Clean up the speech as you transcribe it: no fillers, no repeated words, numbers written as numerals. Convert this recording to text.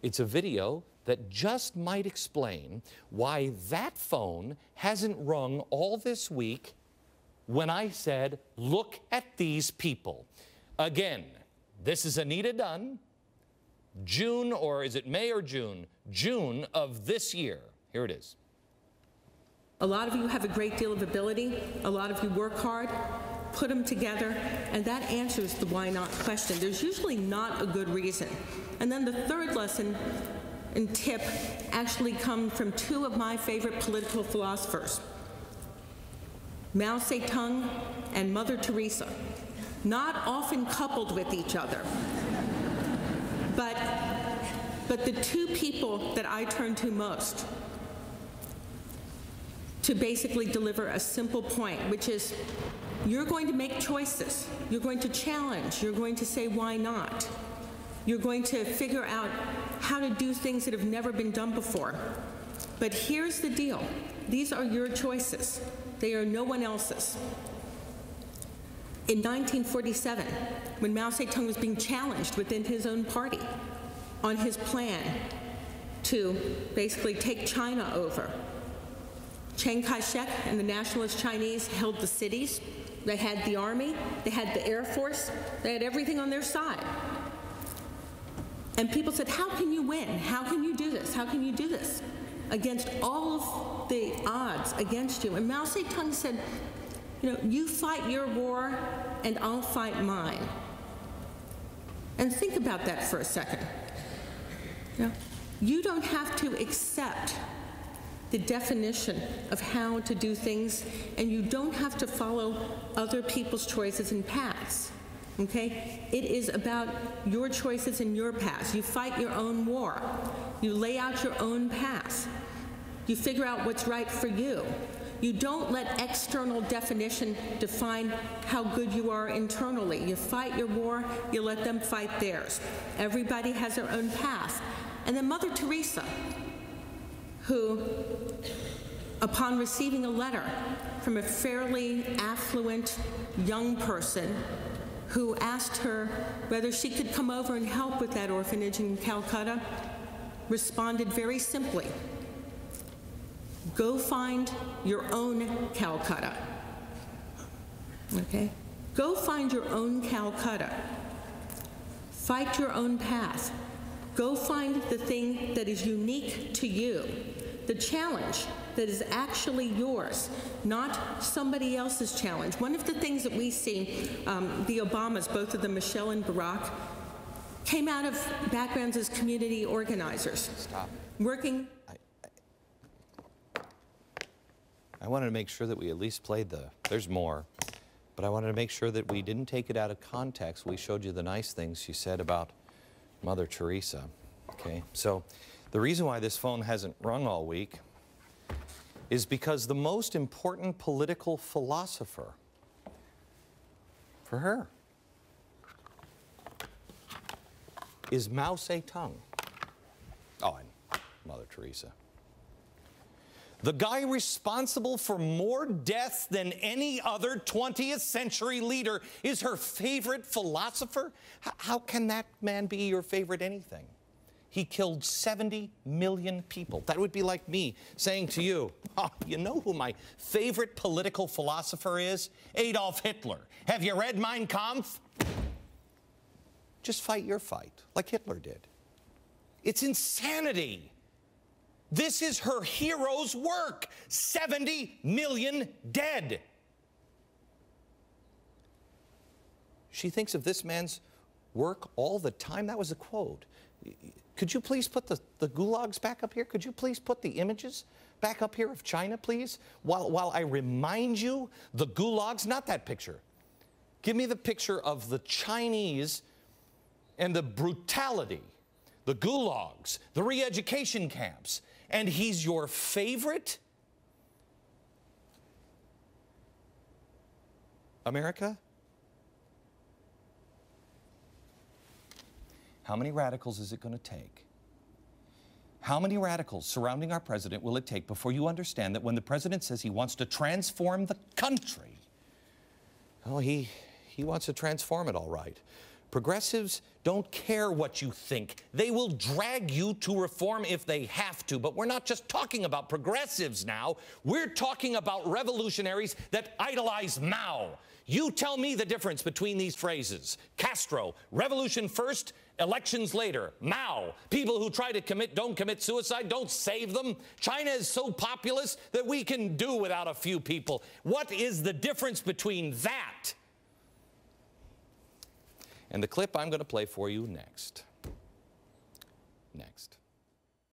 It's a video that just might explain why that phone hasn't rung all this week when I said, look at these people. Again, this is Anita Dunn, June, or is it May or June? June of this year. Here it is. A lot of you have a great deal of ability. A lot of you work hard, put them together, and that answers the why not question. There's usually not a good reason. And then the third lesson and tip actually come from two of my favorite political philosophers, Mao Tse-tung and Mother Teresa, not often coupled with each other. But the two people that I turn to most to basically deliver a simple point, which is you're going to make choices. You're going to challenge. You're going to say, why not? You're going to figure out how to do things that have never been done before. But here's the deal. These are your choices. They are no one else's. In 1947, when Mao Tse-tung was being challenged within his own party on his plan to basically take China over, Chiang Kai-shek and the nationalist Chinese held the cities. They had the army, they had the Air Force, they had everything on their side. And people said, how can you win? How can you do this? How can you do this? Against all of the odds against you. And Mao Tse-tung said, you know, you fight your war and I'll fight mine. And think about that for a second. You know, you don't have to accept the definition of how to do things, and you don't have to follow other people's choices and paths, okay? It is about your choices and your paths. You fight your own war. You lay out your own path. You figure out what's right for you. You don't let external definition define how good you are internally. You fight your war, you let them fight theirs. Everybody has their own path. And then Mother Teresa, who, upon receiving a letter from a fairly affluent young person who asked her whether she could come over and help with that orphanage in Calcutta, responded very simply, go find your own Calcutta, okay? Go find your own Calcutta. Fight your own path. Go find the thing that is unique to you, the challenge that is actually yours, not somebody else's challenge. One of the things that we see, the Obamas, both of them, Michelle and Barack, came out of backgrounds as community organizers. Stop. Working. I wanted to make sure that we at least played there's more, but I wanted to make sure that we didn't take it out of context. We showed you the nice things she said about Mother Teresa, okay? So the reason why this phone hasn't rung all week is because the most important political philosopher for her is Mao Tse-tung. Oh, and Mother Teresa. The guy responsible for more deaths than any other 20th century leader is her favorite philosopher? How can that man be your favorite anything? He killed 70 million people. That would be like me saying to you, oh, you know who my favorite political philosopher is? Adolf Hitler. Have you read Mein Kampf? Just fight your fight, like Hitler did. It's insanity. This is her hero's work. 70 million dead. She thinks of this man's work all the time. That was a quote. Could you please put the gulags back up here? Could you please put the images back up here of China, please? While I remind you, the gulags, not that picture. Give me the picture of the Chinese and the brutality, the gulags, the re-education camps. And he's your favorite? America? How many radicals is it going to take? How many radicals surrounding our president will it take before you understand that when the president says he wants to transform the country, oh, he wants to transform it all right. Progressives don't care what you think. They will drag you to reform if they have to. But we're not just talking about progressives now. We're talking about revolutionaries that idolize Mao. You tell me the difference between these phrases. Castro, revolution first, elections later. Mao, people who try to don't commit suicide, don't save them. China is so populous that we can do without a few people. What is the difference between that and the clip I'm going to play for you next?